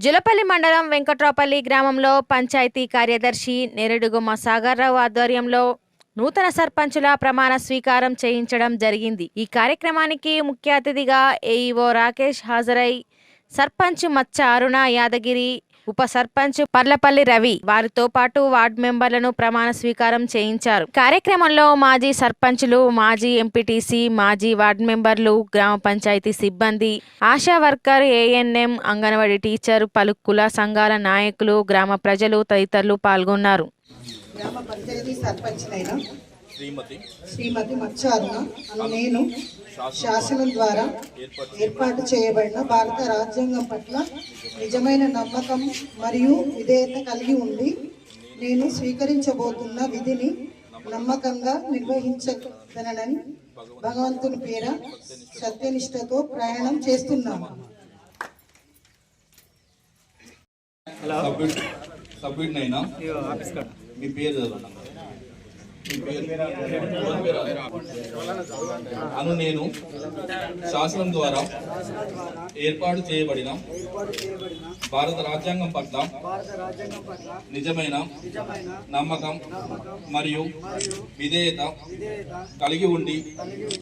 జులపల్లి మండలం వెంకట్రావుపల్లి గ్రామంలో పంచాయతీ కార్యదర్శి నెరడుగుమ సాగర్రావు ఆధ్వర్యంలో నూతన సర్పంచుల ప్రమాణ స్వీకారం చేయించడం జరిగింది। ఈ కార్యక్రమానికి ముఖ్య అతిథిగా ఏఈఓ రాకేష్ హాజరై సర్పంచ్ మచ్చ అరుణ యాదగిరి, ఉప సర్పంచ్ పర్లపల్లి రవి వారితో పాటు వార్డు మెంబర్లను ప్రమాణ స్వీకారం చేయించారు। కార్యక్రమంలో మాజీ సర్పంచులు, మాజీ ఎంపీటీసీ, మాజీ వార్డు మెంబర్లు, గ్రామ పంచాయతీ సిబ్బంది, ASHA worker, ANM, anganwadi teacher, పలు కుల సంఘాల నాయకులు, గ్రామ ప్రజలు తదితరులు పాల్గొన్నారు। గ్రామ పంచాయతీ సర్పంచ్నైన శ్రీమతి మచ్చ అరుణ అను నేను శాసనం ద్వారా ఏర్పాటు చేయబడిన భారత రాజ్యాంగం పట్ల నిజమైన నమ్మకం మరియు విధేయత కలిగి ఉండి నేను స్వీకరించబోతున్న విధిని నమ్మకంగా నిర్వహించగలనని భగవంతుని పేర సత్యనిష్టతో ప్రయాణం చేస్తున్నాను। మీ పేరు అను నేను శాసనం ద్వారా ఏర్పాటు చేయబడిన భారత రాజ్యాంగం పట్ల నిజమైన నమ్మకం మరియు విధేయత కలిగి ఉండి